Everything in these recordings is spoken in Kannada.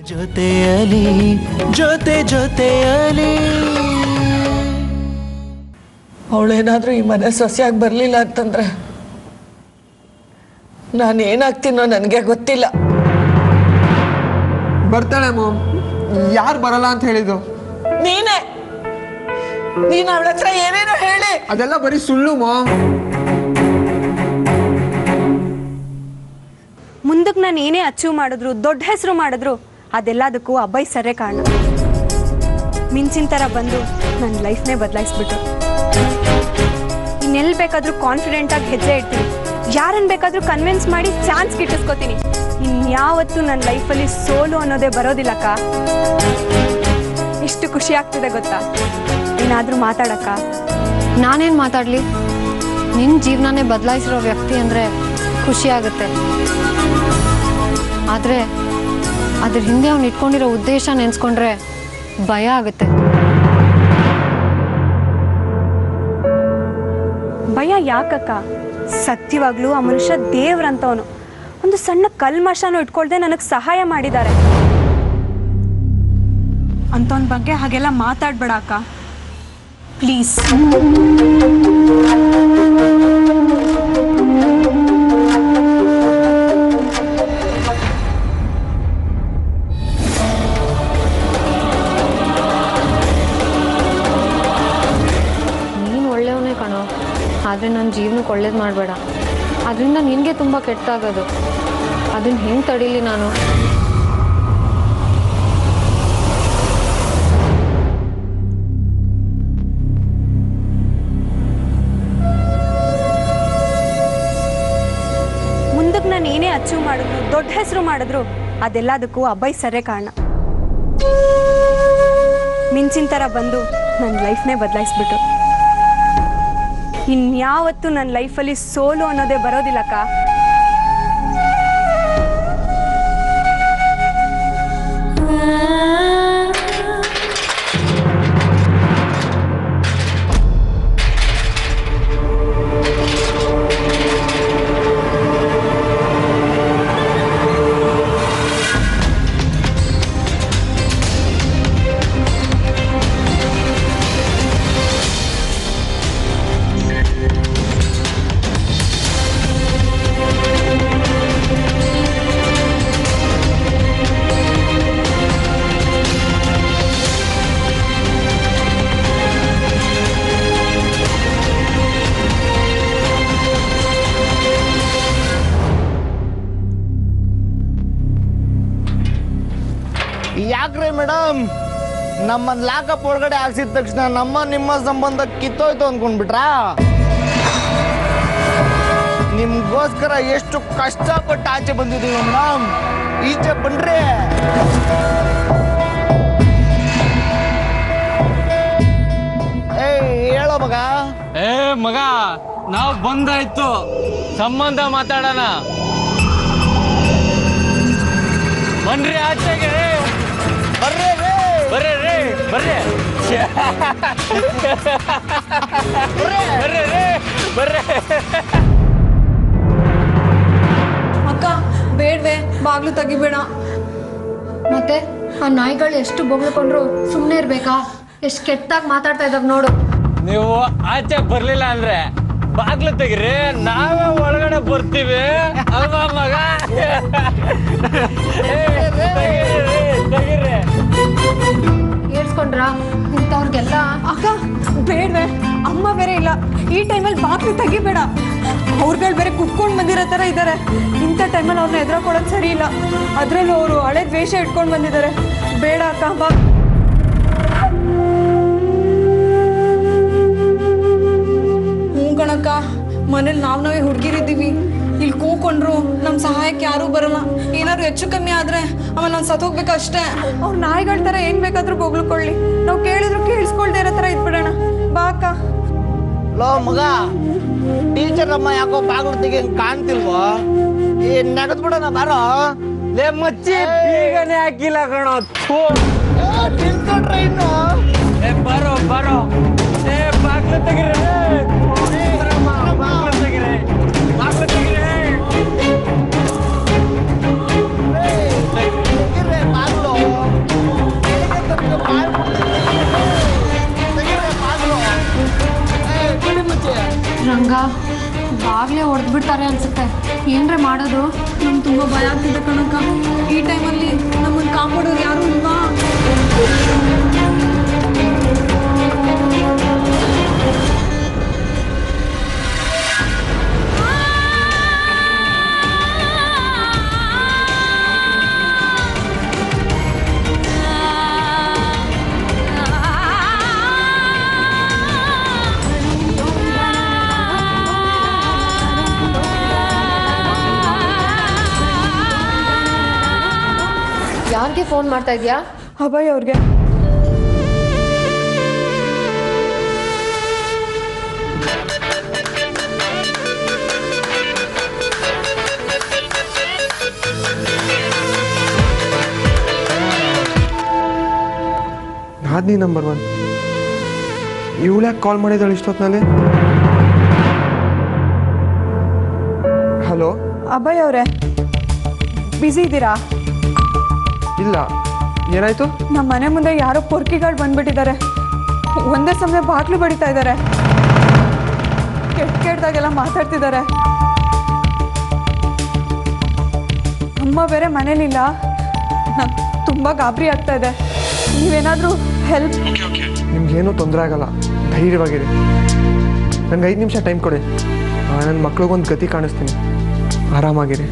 ಜೊತೆಯಲಿ ಜೊತೆಯಲಿ ಅವಳೇನಾದ್ರೂ ಈ ಮನೆ ಸೊಸೆಯಾಗಿ ಬರಲಿಲ್ಲ ಅಂತಂದ್ರೆ ನಾನು ಏನಾಗ್ತೀನೋ ನನಗೆ ಗೊತ್ತಿಲ್ಲ. ಬರ್ತಾಳೆ ಮಾಮ್. ಯಾರು ಬರಲ್ಲ ಅಂತ ಹೇಳಿದ್ದು? ನೀನು ಅವಳ ಹತ್ರ ಏನೇನೋ ಹೇಳಿ. ಅದೆಲ್ಲ ಬರೀ ಸುಳ್ಳು ಮಾಮ್. ಮುಂದಕ್ಕೆ ನಾನು ಏನೇ ಅಚೀವ್ ಮಾಡಿದ್ರು, ದೊಡ್ಡ ಹೆಸರು ಮಾಡಿದ್ರು, ಅದೆಲ್ಲದಕ್ಕೂ ಅಬ್ಬಾಯಿ ಸರೇ ಕಾರಣ. ಮಿಂಚಿನ ಥರ ಬಂದು ನನ್ನ ಲೈಫ್ನೇ ಬದಲಾಯಿಸ್ಬಿಟ್ರು. ಇನ್ನೆಲ್ಲಿ ಬೇಕಾದರೂ ಕಾನ್ಫಿಡೆಂಟಾಗಿ ಹೆಜ್ಜೆ ಇಡ್ತೀನಿ, ಯಾರನ್ನು ಬೇಕಾದರೂ ಕನ್ವಿನ್ಸ್ ಮಾಡಿ ಚಾನ್ಸ್ ಗಿಟ್ಟಿಸ್ಕೋತೀನಿ. ಇನ್ಯಾವತ್ತೂ ನನ್ನ ಲೈಫಲ್ಲಿ ಸೋಲು ಅನ್ನೋದೇ ಬರೋದಿಲ್ಲಕ್ಕ. ಎಷ್ಟು ಖುಷಿ ಆಗ್ತಿದೆ ಗೊತ್ತಾ? ಏನಾದರೂ ಮಾತಾಡಕ್ಕ? ನಾನೇನು ಮಾತಾಡಲಿ? ನಿನ್ನ ಜೀವನನೇ ಬದಲಾಯಿಸಿರೋ ವ್ಯಕ್ತಿ ಅಂದರೆ ಖುಷಿ ಆಗುತ್ತೆ. ಆದರೆ ಅದ್ರ ಹಿಂದೆ ಅವ್ನು ಇಟ್ಕೊಂಡಿರೋ ಉದ್ದೇಶ ನೆನೆಸ್ಕೊಂಡ್ರೆ ಭಯ ಆಗುತ್ತೆ. ಭಯ ಯಾಕಕ್ಕ? ಸತ್ಯವಾಗ್ಲೂ ಆ ಮನುಷ್ಯ ದೇವ್ರಂತವನು. ಒಂದು ಸಣ್ಣ ಕಲ್ಮಶನೂ ಇಟ್ಕೊಳ್ದೆ ನನಗೆ ಸಹಾಯ ಮಾಡಿದ್ದಾರೆ. ಅಂತವನ ಬಗ್ಗೆ ಹಾಗೆಲ್ಲ ಮಾತಾಡ್ಬೇಡ ಅಕ್ಕ, ಪ್ಲೀಸ್. ನೀನು ಒಳ್ಳೆಯವನೇ ಕಣೋ, ಆದರೆ ನನ್ನ ಜೀವನಕ್ಕೆ ಒಳ್ಳೇದು ಮಾಡಬೇಡ. ಅದರಿಂದ ನಿನಗೆ ತುಂಬ ಕೆಟ್ಟಾಗೋದು. ಅದನ್ನು ಹೆಂಗೆ ತಡೀಲಿ ನಾನು? ಮುಂದಕ್ಕೆ ನಾನು ಏನೇ ಅಚೀವ್ ಮಾಡಿದ್ರು, ದೊಡ್ಡ ಹೆಸರು ಮಾಡಿದ್ರು, ಅದೆಲ್ಲದಕ್ಕೂ ಅಬ್ಬಾಯಿ ಸರೇ ಕಾರಣ. ಮಿಂಚಿನ ಥರ ಬಂದು ನನ್ನ ಲೈಫ್ನೇ ಬದಲಾಯಿಸ್ಬಿಟ್ರು. ಇನ್ಯಾವತ್ತೂ ನನ್ನ ಲೈಫಲ್ಲಿ ಸೋಲು ಅನ್ನೋದೇ ಬರೋದಿಲ್ಲಕ್ಕ. ಯಾಕ್ರಿ ಮೇಡಮ್, ನಮ್ಮನ್ನ ಲಾಕಪ್ ಒಳಗಡೆ ಹಾಕ್ಸಿದ ತಕ್ಷಣ ನಿಮ್ಮ ಸಂಬಂಧ ಕಿತ್ತೋಯ್ತು ಅಂದ್ಕೊಂಡ್ಬಿಟ್ರಾ? ನಿಮ್ಗೋಸ್ಕರ ಎಷ್ಟು ಕಷ್ಟಪಟ್ಟು ಆಚೆ ಬಂದಿದ್ದೀವಿ ಮೇಡಮ್. ಈಚೆ ಬನ್ರಿ. ಹೇಳೋ ಮಗ. ಮಗ, ನಾವು ಬಂದಾಯ್ತು, ಸಂಬಂಧ ಮಾತಾಡೋಣ. ಬನ್ರಿ ಆಚೆಗೆ. ಬರ್ರಿ ಬರ್ರಿ ಬರ್ರಿ ಬರ್ರಿ. ಅಕ್ಕ ಬೇಡವೆ, ಬಾಗ್ಲು ತೆಗಿಬೇಡ. ಮತ್ತೆ ಆ ನಾಯಿಗಳು ಎಷ್ಟು ಬೊಗಳ್ಕೊಂಡ್ರು ಸುಮ್ಮನೆ ಇರ್ಬೇಕಾ? ಎಷ್ಟು ಕೆಟ್ಟಾಗಿ ಮಾತಾಡ್ತಾ ಇದ್ದಾವೆ ನೋಡು. ನೀವು ಆಚೆ ಬರ್ಲಿಲ್ಲ ಅಂದ್ರೆ ಬಾಗ್ಲು ತೆಗಿರಿ, ನಾವೇ ಒಳಗಡೆ ಬರ್ತೀವಿ ಅಲ್ವಾ ಮಗ? ತೆಗಿರಿ. ಹೇಳ್ಸ್ಕೊಂಡ್ರಾ ಇಂಥವ್ರಿಗೆಲ್ಲ? ಅಕ್ಕ ಬೇಡವೆ, ಅಮ್ಮ ಬೇರೆ ಇಲ್ಲ. ಈ ಟೈಮಲ್ಲಿ ಬಾಕ್ಲಿ ತೆಗಿಬೇಡ. ಅವ್ರುಗಳು ಬೇರೆ ಕುತ್ಕೊಂಡು ಬಂದಿರೋ ಥರ ಇದ್ದಾರೆ. ಇಂಥ ಟೈಮಲ್ಲಿ ಅವ್ರನ್ನ ಎದುರಾಕೊಡೋದು ಸರಿ ಇಲ್ಲ. ಅದರಲ್ಲೂ ಅವರು ಹಳೆ ದ್ವೇಷ ಇಟ್ಕೊಂಡು ಬಂದಿದ್ದಾರೆ. ಬೇಡ ಅಕ್ಕ, ಬಾ. ಹ್ಞೂ ಕಣಕ್ಕ, ಮನೇಲಿ ನಾವೇ ಹುಡುಗಿರಿದ್ದೀವಿ. ಇಲ್ಲಿ ಕೂಕೊಂಡ್ರು ನಮ್ಮ ಸಹಾಯಕ್ಕೆ ಯಾರೂ ಬರಲ್ಲ. ಏನಾದ್ರು ಹೆಚ್ಚು ಕಮ್ಮಿ ಆದರೆ ಆಮೇಲೆ ನಾನು ಸತ್ತೋಗ್ಬೇಕು ಅಷ್ಟೇ. ಅವ್ರ ನಾಯಿಗಳ ಥರ ಏನು ಬೇಕಾದರೂ ಬೊಗಳ್ಕೊಳ್ಳಿ, ನಾವು ಕೇಳಿದ್ರು ಕೇಳಿಸ್ಕೊಳ್ದೇ ಇರೋ ಥರ ಇದ್ಬಿಡೋಣ. ಬಾ ಅಕ್ಕ. ಲೋ ಮಗ, ಟೀಚರ್ ಅಮ್ಮ ಯಾಕೋ ಬಾಗ್ಲು ತೆಗಿ ಕಾಣ್ತಿಲ್ವೋ? ನಗದ್ ಬಿಡೋಣ ಬಾರೋ. ಲೇ ಮಚ್ಚಿ, ಈಗನೇ ಹಾಕಿಲ್ಲ ಕಣೋ. ನಿಂತ್ಕೊಂಡ್ರೆ ಇನ್ನು ಬರೋ ಬರೋ. ಬಾಗ್ಲು ತೆಗಿರಿ, ಬಾಗ್ಲು ತೆಗಿರಿ, ಬಾಗ್ಲು ತೆಗಿರಿ. ಬಾಗ್ಲು ಹೋಗ್ಬಿಡ್ತಾರೆ ಅನ್ಸುತ್ತೆ. ಏನ್ರೆ ಮಾಡೋದು? ನಂಗೆ ತುಂಬ ಭಯ ಆಗ್ತಿದೆ ಕಣಕ್ಕ. ಈ ಟೈಮಲ್ಲಿ ನಮ್ಮನ್ನು ಕಾಪಾಡೋರು ಯಾರೂ ಇಲ್ವಾ? ಯಾರಿಗೆ ಫೋನ್ ಮಾಡ್ತಾ ಇದೀಯಾ? ಅಭಯ್ ಅವ್ರಿಗೆ. ನಾದ್ನಿ ನಂಬರ್ 1. ಇವಳ್ಯಾಕೆ ಕಾಲ್ ಮಾಡಿದಾಳೆ ಇಷ್ಟೊತ್ತಿನಲ್ಲಿ? ಹಲೋ ಅಭಯ್ ಅವರೇ, ಬ್ಯುಸಿ ಇದ್ದೀರಾ? ಇಲ್ಲ, ಏನಾಯ್ತು? ನಮ್ಮ ಮನೆ ಮುಂದೆ ಯಾರೋ ಪೊರ್ಕಿಗಳು ಬಂದ್ಬಿಟ್ಟಿದ್ದಾರೆ. ಒಂದೇ ಸಮಯ ಬಾಗ್ಲು ಬಡಿತಾ ಇದ್ದಾರೆ. ಕೆಟ್ಟದಾಗೆಲ್ಲ ಮಾತಾಡ್ತಿದ್ದಾರೆ. ಅಮ್ಮ ಬೇರೆ ಮನೇಲಿಲ್ಲ. ನಂಗೆ ತುಂಬ ಗಾಬರಿ ಆಗ್ತಾ ಇದೆ. ನೀವೇನಾದರೂ ಹೆಲ್ಪ್. ನಿಮ್ಗೇನೂ ತೊಂದರೆ ಆಗಲ್ಲ, ಧೈರ್ಯವಾಗಿರಿ. ನನಗೆ 5 ನಿಮಿಷ ಟೈಮ್ ಕೊಡಿ. ನನ್ನ ಮಕ್ಳಿಗೊಂದು ಗತಿ ಕಾಣಿಸ್ತೀನಿ. ಆರಾಮಾಗಿರಿ.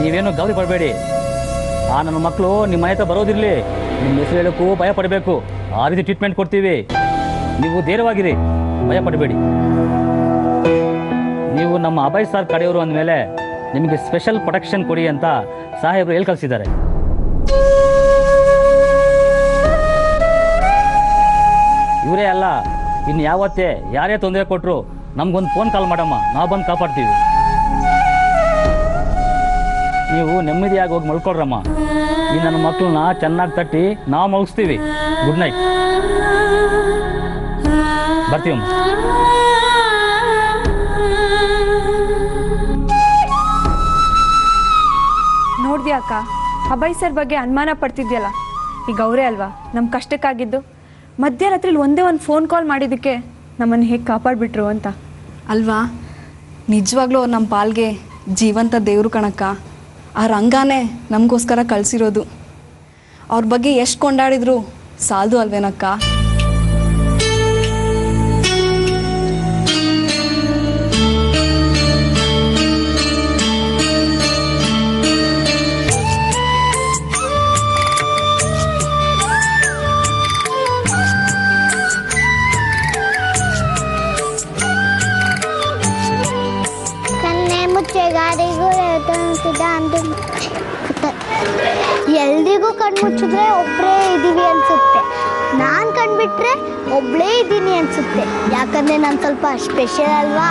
ನೀವೇನು ಗಾಬರಿ ಪಡಬೇಡಿ. ನನ್ನ ಮಕ್ಕಳು ನಿಮ್ಮ ಮನೆ ಹತ್ರ ಬರೋದಿರಲಿ. ನಿಮ್ಮ ಹೆಸರು ಹೇಳೋಕ್ಕೂ ಭಯ ಪಡಬೇಕು. ಆ ರೀತಿ ಟ್ರೀಟ್ಮೆಂಟ್ ಕೊಡ್ತೀವಿ. ನೀವು ಧೈರ್ಯವಾಗಿರಿ, ಭಯ ಪಡಬೇಡಿ. ನೀವು ನಮ್ಮ ಅಭಯ್ ಸರ್ ಕಡೆಯವರು ಅಂದಮೇಲೆ ನಿಮಗೆ ಸ್ಪೆಷಲ್ ಪ್ರೊಟೆಕ್ಷನ್ ಕೊಡಿ ಅಂತ ಸಾಹೇಬರು ಹೇಳಿ ಕಳಿಸಿದ್ದಾರೆ. ಇವರೇ ಅಲ್ಲ, ಇನ್ನು ಯಾವತ್ತೇ ಯಾರೇ ತೊಂದರೆ ಕೊಟ್ಟರು ನಮಗೊಂದು ಫೋನ್ ಕಾಲ್ ಮಾಡಮ್ಮ, ನಾವು ಬಂದು ಕಾಪಾಡ್ತೀವಿ. ನೀವು ನೆಮ್ಮದಿಯಾಗಿ ಹೋಗಿ ಮಲ್ಕೊಳ್ರಮ್ಮ. ಈ ನನ್ನ ಮಕ್ಕಳನ್ನ ಚೆನ್ನಾಗಿ ತಟ್ಟಿ ನಾವು ಮಲಗಿಸ್ತೀವಿ. Good night. ಬರ್ತೀವಮ್ಮ. ನೋಡ್ದ್ಯಾ ಅಕ್ಕ, ಅಭಯ್ ಸರ್ ಬಗ್ಗೆ ಅನುಮಾನ ಪಡ್ತಿದ್ಯಲ್ಲ, ಈಗ ಅವರೇ ಅಲ್ವಾ ನಮ್ಮ ಕಷ್ಟಕ್ಕಾಗಿದ್ದು. ಮಧ್ಯರಾತ್ರಿಲಿ ಒಂದೇ ಒಂದು ಫೋನ್ ಕಾಲ್ ಮಾಡಿದ್ದಕ್ಕೆ ನಮ್ಮನ್ನು ಹೇಗೆ ಕಾಪಾಡಿಬಿಟ್ರು ಅಂತ ಅಲ್ವಾ? ನಿಜವಾಗ್ಲೂ ಅವ್ರು ನಮ್ಮ ಪಾಲ್ಗೆ ಜೀವಂತ ದೇವರು ಕಣಕ್ಕ. ಆ ರಂಗಾನೇ ನಮಗೋಸ್ಕರ ಕಳಿಸಿರೋದು. ಅವ್ರ ಬಗ್ಗೆ ಎಷ್ಟು ಕೊಂಡಾಡಿದ್ರು ಸಾಲದು ಅಲ್ವೇನಕ್ಕ? ಎಲ್ರಿಗೂ ಕಣ್ಮುಚ್ಚಿದ್ರೆ ಒಬ್ಬರೇ ಇದ್ದೀವಿ ಅನ್ಸುತ್ತೆ. ನಾನು ಕಣ್ಬಿಟ್ರೆ ಒಬ್ಬಳೇ ಇದ್ದೀನಿ ಅನ್ಸುತ್ತೆ. ಯಾಕಂದರೆ ನಾನು ಸ್ವಲ್ಪ ಸ್ಪೆಷಲ್ ಅಲ್ವಾ?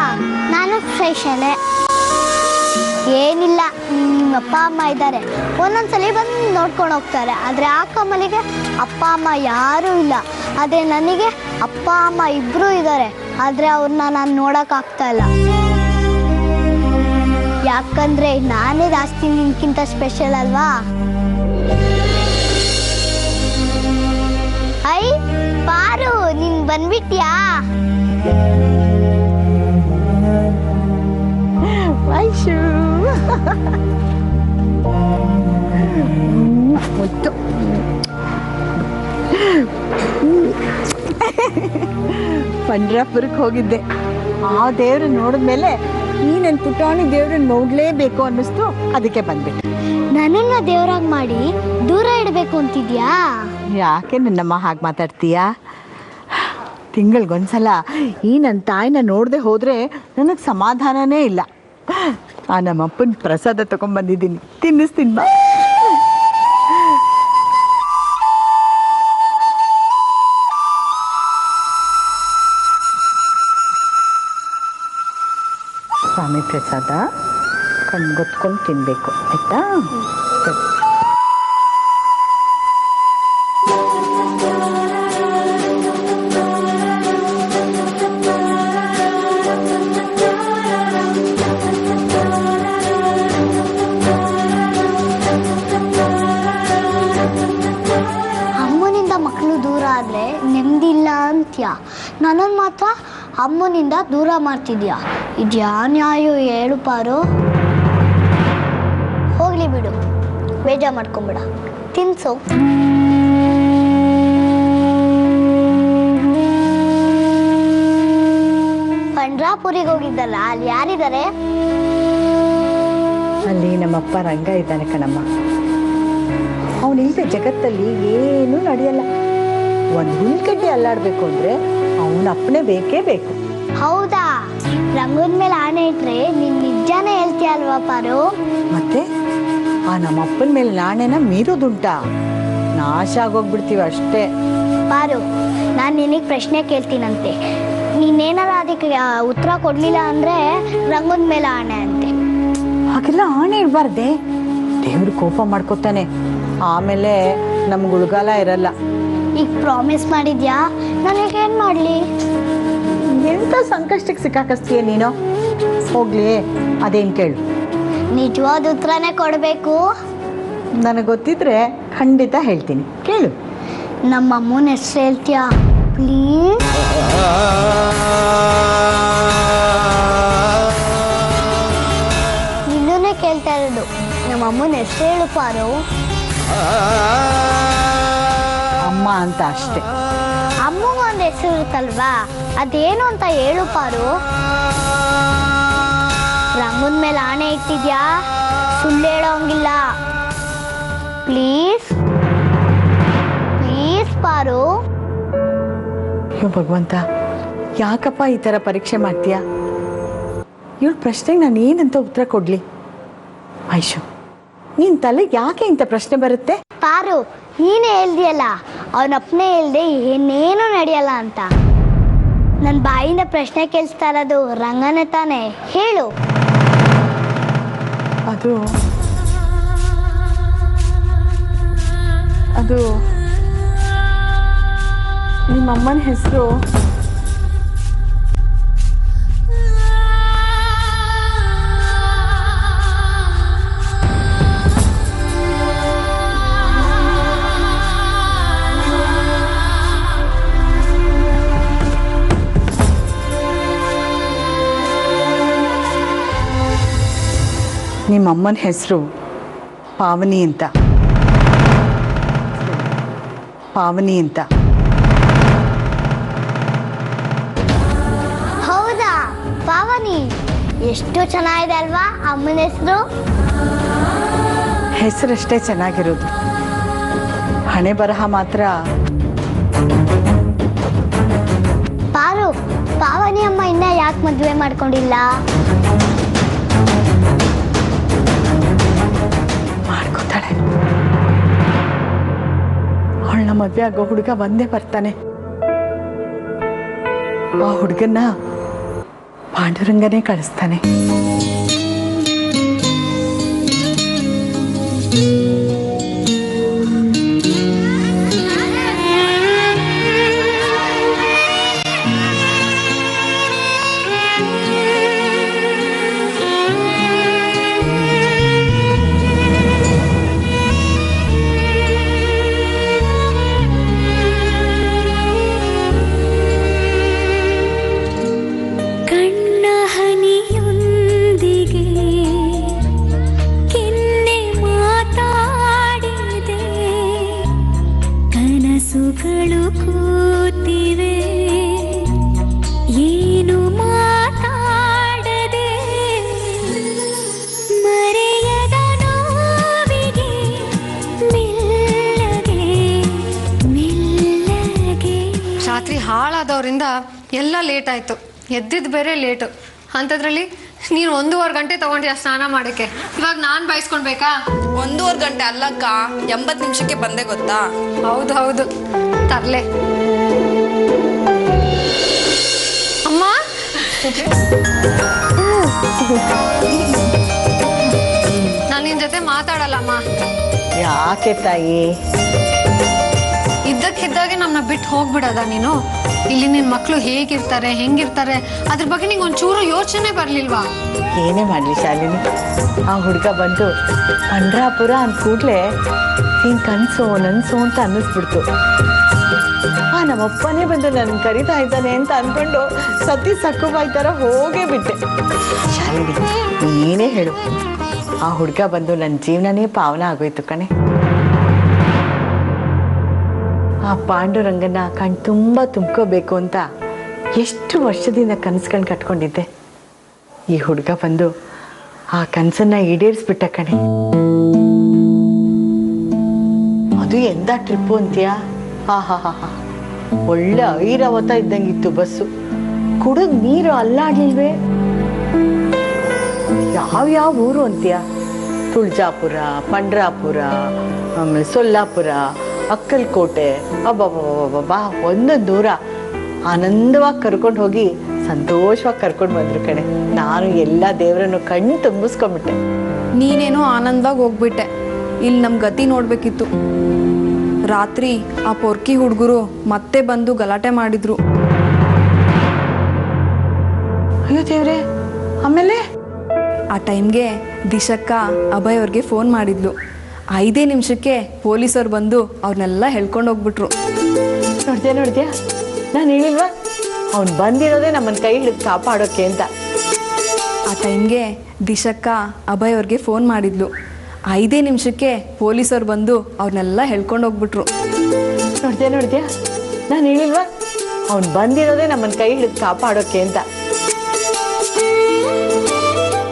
ನಾನು ಸ್ಪೆಷಲೇ. ಏನಿಲ್ಲ, ನಿಮ್ಮ ಅಪ್ಪ ಅಮ್ಮ ಇದ್ದಾರೆ, ಒಂದೊಂದ್ಸಲಿ ಬಂದು ನೋಡ್ಕೊಂಡು ಹೋಗ್ತಾರೆ. ಆದರೆ ಆ ಕಮಲಿಗೆ ಅಪ್ಪ ಅಮ್ಮ ಯಾರೂ ಇಲ್ಲ. ಆದರೆ ನನಗೆ ಅಪ್ಪ ಅಮ್ಮ ಇಬ್ಬರೂ ಇದ್ದಾರೆ. ಆದರೆ ಅವ್ರನ್ನ ನಾನು ನೋಡೋಕ್ಕಾಗ್ತಾ ಇಲ್ಲ. ಯಾಕಂದರೆ ನಾನೇ ಜಾಸ್ತಿ ನಿನ್ಕಿಂತ ಸ್ಪೆಷಲ್ ಅಲ್ವಾ? ಐ ಪಾರು ನೀನ್ ಬಂದ್ಬಿಟ್ಯಾ? ವೈಶು ಮುತ್ತು. ಪಂಡ್ರಾಪುರಕ್ಕೆ ಹೋಗಿದ್ದೆ. ಆ ದೇವ್ರ ನೋಡಿದ್ಮೇಲೆ ನೀ ನನ್ನ ಪುಟಾಣಿ ದೇವ್ರನ್ನ ನೋಡ್ಲೇಬೇಕು ಅನ್ನಿಸ್ತು, ಅದಕ್ಕೆ ಬಂದ್ಬಿಟ್ಟೆ. ನನ್ನನ್ನ ದೇವ್ರಾಗ್ ಮಾಡಿ ದೂರ ಇಡಬೇಕು ಅಂತಿದ್ಯಾ? ಯಾಕೆ ನನ್ನಮ್ಮ ಹಾಗೆ ಮಾತಾಡ್ತೀಯಾ? ತಿಂಗಳಿಗೊಂದ್ಸಲ ಈ ನನ್ನ ತಾಯಿನ ನೋಡದೆ ಹೋದರೆ ನನಗೆ ಸಮಾಧಾನನೇ ಇಲ್ಲ. ಆ ನಮ್ಮಪ್ಪನ ಪ್ರಸಾದ ತಗೊಂಡ್ಬಂದಿದ್ದೀನಿ, ತಿನ್ನಿಸ್ತೀನಿ ಬಾ. ಸ್ವಾಮಿ ಪ್ರಸಾದ ಕಣ್ಗೊತ್ಕೊಂಡು ತಿನ್ನಬೇಕು, ಆಯ್ತಾ? ಅಮ್ಮನಿಂದ ಮಕ್ಕಳು ದೂರ ಆದ್ರೆ ನೆಮ್ಮದಿ ಇಲ್ಲ ಅಂತ್ಯ, ನನ್ನನ್ನು ಮಾತ್ರ ಅಮ್ಮನಿಂದ ದೂರ ಮಾಡ್ತಿದ್ಯಾ? ಇದ್ಯಾ ನ್ಯಾಯ ಹೇಳು ಪಾರು? ಹೋಗ್ಲಿ ಬಿಡು, ಬೇಜಾರು ಮಾಡ್ಕೊಂಬಿಡ, ತಿನ್ಸು. ಪಂಡ್ರಾಪುರಿಗೆ ಹೋಗಿದ್ದಲ್ಲ, ಅಲ್ಲಿ ಯಾರಿದ್ದಾರೆ? ಅಲ್ಲಿ ನಮ್ಮಪ್ಪ ರಂಗ ಇದ್ದಾನೆ ಕಣಮ್ಮ. ಅವನಿಲ್ಲದೆ ಜಗತ್ತಲ್ಲಿ ಏನೂ ನಡೆಯಲ್ಲ. ಒಂದು ಹುಲ್ಕಡ್ಡಿ ಅಲ್ಲಾಡಬೇಕು ಅಂದರೆ ಅವನ ಅಪ್ಪನೇ ಬೇಕೇ ಬೇಕು. ಹೌದಾ? ರಂಗದ ಮೇಲೆ ಆಣೆ ಇಟ್ರೆ ನೀನ್ ನಿಜಾನೇ ಹೇಳ್ತೀಯ ಅಲ್ವಾ ಪಾರು? ಮತ್ತೆ ಆ ನಮ್ಮಪ್ಪನ ಮೇಲೆ ನಾಣೆನ ಮೀರೋದುಂಟಾ? ನಾಶ ಆಗೋಗ್ಬಿಡ್ತೀವಿ ಅಷ್ಟೇ. ಪಾರು, ನಾನು ನಿನಗೆ ಪ್ರಶ್ನೆ ಕೇಳ್ತೀನಂತೆ, ನೀನೇನಾರ ಅದಕ್ಕೆ ಉತ್ತರ ಕೊಡ್ಲಿಲ್ಲ ಅಂದ್ರೆ ರಂಗದ ಮೇಲೆ ಆಣೆ ಅಂತೆ. ಹಾಗೆಲ್ಲ ಆಣೆ ಇಡಬಾರ್ದೆ, ದೇವ್ರು ಕೋಪ ಮಾಡ್ಕೋತಾನೆ, ಆಮೇಲೆ ನಮ್ಗೆ ಉಳ್ಗಾಲ ಇರಲ್ಲ. ಈಗ ಪ್ರಾಮಿಸ್ ಮಾಡಿದ್ಯಾ? ನನಗೇನು ಮಾಡಲಿ? ಎಂಥ ಸಂಕಷ್ಟಕ್ಕೆ ಸಿಕ್ಕಾಕಿಸ್ತೀಯ ನೀನು? ಹೋಗ್ಲಿ, ಅದೇನು ಕೇಳು. ನಿಜವಾದ ಉತ್ತರನೇ ಕೊಡಬೇಕು. ನನಗೆ ಗೊತ್ತಿದ್ರೆ ಖಂಡಿತ ಹೇಳ್ತೀನಿ, ಕೇಳು. ನಮ್ಮ ಅಮ್ಮನ ಹೆಸರು ಹೇಳ್ತೀಯಾ ಪ್ಲೀಸ್? ನಿನ್ನನ್ನೇ ಕೇಳ್ತಾ ಇರೋದು, ನಮ್ಮ ಅಮ್ಮನ ಹೆಸರು ಹೇಳು ಪಾರು. ಅಮ್ಮ ಅಂತ ಅಷ್ಟೇ. ಅಮ್ಮಗ ಒಂದು ಹೆಸರು ಇರುತ್ತಲ್ವಾ, ಅದೇನು ಅಂತ ಹೇಳು ಪಾರು. ರಂಗದ ಮೇಲೆ ಆಣೆ ಇಟ್ಟಿದ್ಯಾ? ಸುಳ್ಳು ಹೇಳೋಂಗಿಲ್ಲ ಪ್ಲೀಸ್ ಪ್ಲೀಸ್ ಪಾರು. ಅಯ್ಯೋ ಭಗವಂತ, ಯಾಕಪ್ಪ ಈ ಥರ ಪರೀಕ್ಷೆ ಮಾಡ್ತೀಯಾ? ಇವಳ ಪ್ರಶ್ನೆಗೆ ನಾನು ಏನಂತ ಉತ್ತರ ಕೊಡಲಿ? ಐಶು, ನಿನ್ನ ತಲೆಗೆ ಯಾಕೆ ಇಂಥ ಪ್ರಶ್ನೆ ಬರುತ್ತೆ? ಪಾರು, ನೀನೇ ಹೇಳ್ದಿಯಲ್ಲ ಅವನಪ್ಪನೇ ಹೇಳ್ದೆ ಏನೇನು ನಡೆಯಲ್ಲ ಅಂತ. ನನ್ನ ಬಾಯಿಂದ ಪ್ರಶ್ನೆ ಕೇಳಿಸ್ತಾ ಇರೋದು ರಂಗನೇ ತಾನೆ, ಹೇಳು. ಅದು ಅದು ನಿಮ್ಮಮ್ಮನ ಹೆಸರು ನಿಮ್ಮಮ್ಮನ ಹೆಸರು ಪಾವನಿ ಅಂತ. ಪಾವನಿ ಅಂತ. ಹೌದಾ? ಪಾವನಿ ಎಷ್ಟು ಚೆನ್ನಾಗಿದೆ ಅಲ್ವಾ ಅಮ್ಮನ ಹೆಸರು? ಹೆಸರಷ್ಟೇ ಚೆನ್ನಾಗಿರೋದು, ಹಣೆ ಬರಹ ಮಾತ್ರ. ಪಾರು, ಪಾವನಿ ಅಮ್ಮ ಇನ್ನ ಯಾಕೆ ಮದುವೆ ಮಾಡ್ಕೊಂಡಿಲ್ಲ? ಮಾಡ್ಕೋತಾಳೆ. ಅವಳನ್ನ ಮದುವೆ ಆಗೋ ಹುಡುಗ ಬಂದೇ ಬರ್ತಾನೆ. ಆ ಹುಡುಗನ್ನ ಪಾಂಡುರಂಗನೇ ಕಳಿಸ್ತಾನೆ. ಆದವರಿಂದ ಎಲ್ಲ ಲೇಟ್ ಆಯಿತು, ಎದ್ದಿದ್ದು ಬೇರೆ ಲೇಟು. ಅಂಥದ್ರಲ್ಲಿ ನೀನು 1.5 ಗಂಟೆ ತೊಗೊಂಡ್ಯಾ ಸ್ನಾನ ಮಾಡೋಕ್ಕೆ. ಇವಾಗ ನಾನು ಬಾಯಿಸ್ಕೊಳ್ಬೇಕಾ? 1.5 ಗಂಟೆ ಅಲ್ಲಕ್ಕ, 80 ನಿಮಿಷಕ್ಕೆ ಬಂದೆ ಗೊತ್ತಾ? ಹೌದು ಹೌದು, ತರ್ಲೆ ಅಮ್ಮ. ನಾನು ನಿನ್ನ ಜೊತೆ ಮಾತಾಡಲ್ಲಮ್ಮ. ಯಾಕೆ ತಾಯಿ? ಇದ್ದಕ್ಕಿದ್ದಾಗೆ ನಮ್ಮನ್ನ ಬಿಟ್ಟು ಹೋಗ್ಬಿಡೋದ ನೀನು? ಇಲ್ಲಿ ನಿನ್ನ ಮಕ್ಕಳು ಹೇಗಿರ್ತಾರೆ, ಹೆಂಗಿರ್ತಾರೆ, ಅದ್ರ ಬಗ್ಗೆ ನಿಂಗೆ ಒಂಚೂರು ಯೋಚನೆ ಬರಲಿಲ್ವಾ? ಏನೇ ಮಾಡಲಿ ಶಾಲಿನಿ, ಆ ಹುಡುಗ ಬಂದು ಪಂಡ್ರಾಪುರ ಅಂದ ಕೂಡಲೇ ನೀನು ಕನಸು ನನ್ಸು ಅಂತ ಅನ್ನಿಸ್ಬಿಡ್ತು. ನಮ್ಮಪ್ಪನೇ ಬಂದು ನನ್ನ ಕರಿತಾ ಇದ್ದಾನೆ ಅಂತ ಅಂದ್ಕೊಂಡು ಸತಿ ಸಕ್ಕುಬಾಯಿ ಥರ ಹೋಗೇ ಬಿಟ್ಟೆ. ಶಾಲಿನಿ, ಏನೇ ಹೇಳು, ಆ ಹುಡುಗ ಬಂದು ನನ್ನ ಜೀವನನೇ ಪಾವನ ಆಗೋಯ್ತು ಕಣೆ. ಆ ಪಾಂಡುರಂಗನ ಕಣ್ ತುಂಬ ತುಂಬ್ಕೋಬೇಕು ಅಂತ ಎಷ್ಟು ವರ್ಷದಿಂದ ಕನಸುಗಳನ್ನ ಕಟ್ಕೊಂಡಿದ್ದೆ. ಈ ಹುಡುಗ ಬಂದು ಆ ಕನಸನ್ನ ಈಡೇರಿಸ್ಬಿಟ್ಟ ಕಣೆ. ಅದು ಎಂದ ಟ್ರಿಪ್ಪು ಅಂತೀಯಾ? ಹಾ, ಒಳ್ಳೆ ಐರಾವತ ಇದ್ದಂಗಿತ್ತು ಬಸ್ಸು. ಕುಡಿದ್ ನೀರು ಅಲ್ಲಾಡ್ಲಿಲ್ವೇ? ಯಾವ್ಯಾವ ಊರು ಅಂತೀಯ? ತುಳಜಾಪುರ, ಪಂಡ್ರಾಪುರ, ಆಮೇಲೆ ಸೊಲ್ಲಾಪುರ, ಅಕ್ಕಲ್ಕೋಟೆ, ಅಬ್ಬಬ್ಬಬ್ಬಾ, ಒಂದೊಂದು ದೂರ ಆನಂದವಾಗಿ ಕರ್ಕೊಂಡು ಹೋಗಿ ಸಂತೋಷವಾಗಿ ಕರ್ಕೊಂಡು ಬಂದ್ರು ಕಣೆ. ನಾನು ಎಲ್ಲ ದೇವರನ್ನು ಕಣ್ಣು ತುಂಬಿಸ್ಕೊಂಡ್ಬಿಟ್ಟೆ. ನೀನೇನೋ ಆನಂದವಾಗಿ ಹೋಗ್ಬಿಟ್ಟೆ, ಇಲ್ಲಿ ನಮ್ಮ ಗತಿ ನೋಡ್ಬೇಕಿತ್ತು. ರಾತ್ರಿ ಆ ಪೊರ್ಕಿ ಹುಡುಗರು ಮತ್ತೆ ಬಂದು ಗಲಾಟೆ ಮಾಡಿದ್ರು. ಅಯ್ಯೋ ದೇವ್ರೆ, ಆಮೇಲೆ ಆ ಟೈಮ್ಗೆ ದಿಶಕ್ಕ ಅಭಯ್ ಅವ್ರಿಗೆ ಫೋನ್ ಮಾಡಿದ್ಲು. 5 ನಿಮಿಷಕ್ಕೆ ಪೊಲೀಸರು ಬಂದು ಅವ್ರನ್ನೆಲ್ಲ ಹೇಳ್ಕೊಂಡು ಹೋಗ್ಬಿಟ್ರು. ನೋಡ್ದ್ಯಾ, ನಾನು ಹೇಳಿಲ್ವಾ ಅವ್ನು ಬಂದಿರೋದೇ ನಮ್ಮನ್ನ ಕೈ ಹಿಡಿದು ಕಾಪಾಡೋಕೆ ಅಂತ. ಆ ಟೈಮ್ಗೆ ದಿಶಕ್ಕ ಅಭಯ್ ಅವ್ರಿಗೆ ಫೋನ್ ಮಾಡಿದ್ಲು. 5 ನಿಮಿಷಕ್ಕೆ ಪೊಲೀಸರು ಬಂದು ಅವ್ರನ್ನೆಲ್ಲ ಹೇಳ್ಕೊಂಡು ಹೋಗ್ಬಿಟ್ರು. ನೋಡ್ದ್ಯಾ, ನಾನು ಹೇಳಿಲ್ವಾ ಅವ್ನು ಬಂದಿರೋದೇ ನಮ್ಮನ್ನ ಕೈ ಹಿಡಿದು ಕಾಪಾಡೋಕೆ ಅಂತ.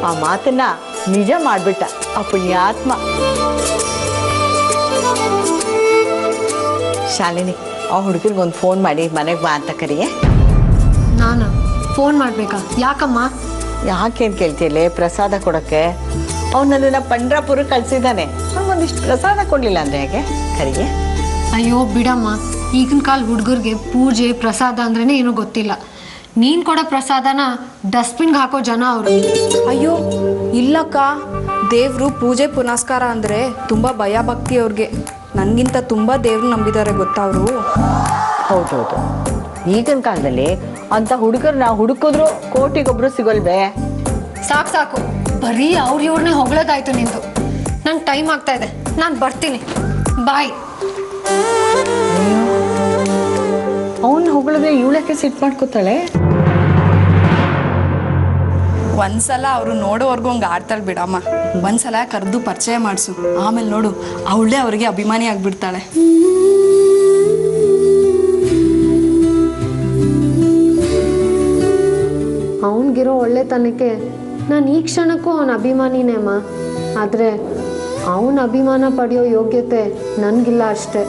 ಆ ಮಾತನ್ನ ನಿಜ ಮಾಡ್ಬಿಟ್ಟ ಆ ಪುಣ್ಯಾತ್ಮ. ಶಾಲಿನಿ, ಆ ಹುಡುಗರಿಗೊಂದು ಫೋನ್ ಮಾಡಿ ಮನೆಗೆ ಬಾ ಅಂತ ಕರಿಯೇ. ನಾನು ಫೋನ್ ಮಾಡಬೇಕಾ? ಯಾಕಮ್ಮ? ಯಾಕೆ ಅಂತ ಕೇಳ್ತೀಯಲ್ಲೇ? ಪ್ರಸಾದ ಕೊಡೋಕ್ಕೆ. ಅವನನ್ನ ಪಂಡ್ರಾಪುರಕ್ಕೆ ಕಳಿಸಿದ್ದಾನೆ. ಒಂದಿಷ್ಟು ಪ್ರಸಾದ ಕೊಡಲಿಲ್ಲ ಅಂದರೆ ಹೇಗೆ? ಕರಿಯೇ. ಅಯ್ಯೋ ಬಿಡಮ್ಮ, ಈಗಿನ ಕಾಲ ಹುಡುಗರಿಗೆ ಪೂಜೆ ಪ್ರಸಾದ ಅಂದ್ರೇ ಏನೂ ಗೊತ್ತಿಲ್ಲ. ನೀನು ಕೊಡೋ ಪ್ರಸಾದನ ಡಸ್ಟ್ಬಿನ್ಗೆ ಹಾಕೋ ಜನ ಅವರು. ಅಯ್ಯೋ ಇಲ್ಲಕ್ಕ, ದೇವರು ಪೂಜೆ ಪುನಸ್ಕಾರ ಅಂದರೆ ತುಂಬ ಭಯ ಭಕ್ತಿ ಅವ್ರಿಗೆ. ನನಗಿಂತ ತುಂಬ ದೇವ್ರು ನಂಬಿದ್ದಾರೆ ಗೊತ್ತಾ ಅವರು. ಹೌದೌದು, ಈಗಿನ ಕಾಲದಲ್ಲಿ ಅಂಥ ಹುಡುಗರನ್ನ ಹುಡುಕಿದ್ರು ಕೋಟಿಗೊಬ್ರು ಸಿಗೋಲ್ವೇ? ಸಾಕು, ಬರೀ ಇವ್ರನ್ನೇ ಹೊಗಳೋದಾಯ್ತು ನಿಂದು. ನಂಗೆ ಟೈಮ್ ಆಗ್ತಾ ಇದೆ, ನಾನು ಬರ್ತೀನಿ, ಬಾಯ್. ಅವನು ಹೊಗಳಿದ್ರೆ ಇವಳಕ್ಕೆ ಸಿಟ್ಟು ಮಾಡ್ಕೋತಾಳೆ. ಒಂದ್ಸಲ ಅವರು ನೋಡೋವರೆಗೂ ಹಂಗೆ ಆಡ್ತಾಳೆ ಬಿಡಮ್ಮ. ಒಂದ್ಸಲ ಕರೆದು ಪರಿಚಯ ಮಾಡಿಸು, ಆಮೇಲೆ ನೋಡು ಅವಳೇ ಅವ್ರಿಗೆ ಅಭಿಮಾನಿ ಆಗಿಬಿಡ್ತಾಳೆ. ಅವನಿಗಿರೋ ಒಳ್ಳೆತನಕ್ಕೆ ನಾನು ಈ ಕ್ಷಣಕ್ಕೂ ಅವನ ಅಭಿಮಾನಿನೇ ಅಮ್ಮ. ಆದರೆ ಅವನ ಅಭಿಮಾನ ಪಡೆಯೋ ಯೋಗ್ಯತೆ ನನಗಿಲ್ಲ ಅಷ್ಟೆ.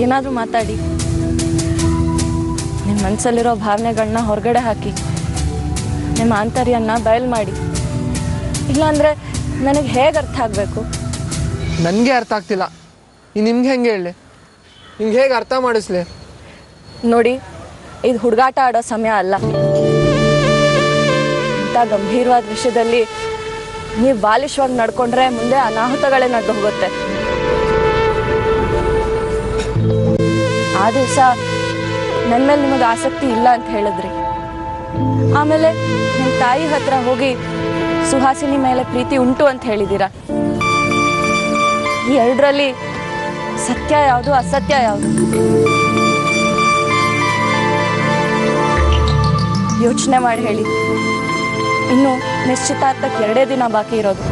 ಏನಾದರೂ ಮಾತಾಡಿ, ನಿಮ್ಮ ಮನಸ್ಸಲ್ಲಿರೋ ಭಾವನೆಗಳನ್ನ ಹೊರಗಡೆ ಹಾಕಿ, ನಿಮ್ಮ ಆಂತರ್ಯನ ಬಯಲು ಮಾಡಿ. ಇಲ್ಲಾಂದರೆ ನನಗೆ ಹೇಗೆ ಅರ್ಥ ಆಗಬೇಕು? ನನಗೆ ಅರ್ಥ ಆಗ್ತಿಲ್ಲ, ನಿಮ್ಗೆ ಹೆಂಗೆ ಹೇಳಿ, ನಿಮ್ಗೆ ಹೇಗೆ ಅರ್ಥ ಮಾಡಿಸ್ಲಿ? ನೋಡಿ, ಇದು ಹುಡುಗಾಟ ಆಡೋ ಸಮಯ ಅಲ್ಲ. ಇಂಥ ಗಂಭೀರವಾದ ವಿಷಯದಲ್ಲಿ ನೀವು ಬಾಲಿಶವಾಗಿ ನಡ್ಕೊಂಡ್ರೆ ಮುಂದೆ ಅನಾಹುತಗಳೇ ನಡೆದು ಹೋಗುತ್ತೆ. ಆ ದಿವಸ ನನ್ನ ಮೇಲೆ ನಿಮಗೆ ಆಸಕ್ತಿ ಇಲ್ಲ ಅಂತ ಹೇಳಿದ್ರಿ. ಆಮೇಲೆ ನಿಮ್ಮ ತಾಯಿ ಹತ್ರ ಹೋಗಿ ಸುಹಾಸಿನಿ ಮೇಲೆ ಪ್ರೀತಿ ಉಂಟು ಅಂತ ಹೇಳಿದ್ದೀರಾ. ಈ ಎರಡರಲ್ಲಿ ಸತ್ಯ ಯಾವುದು, ಅಸತ್ಯ ಯಾವುದು? ಯೋಚನೆ ಮಾಡಿ ಹೇಳಿ. ಇನ್ನು ನಿಶ್ಚಿತಾರ್ಥಕ್ಕೆ 2 ದಿನ ಬಾಕಿ ಇರೋದು.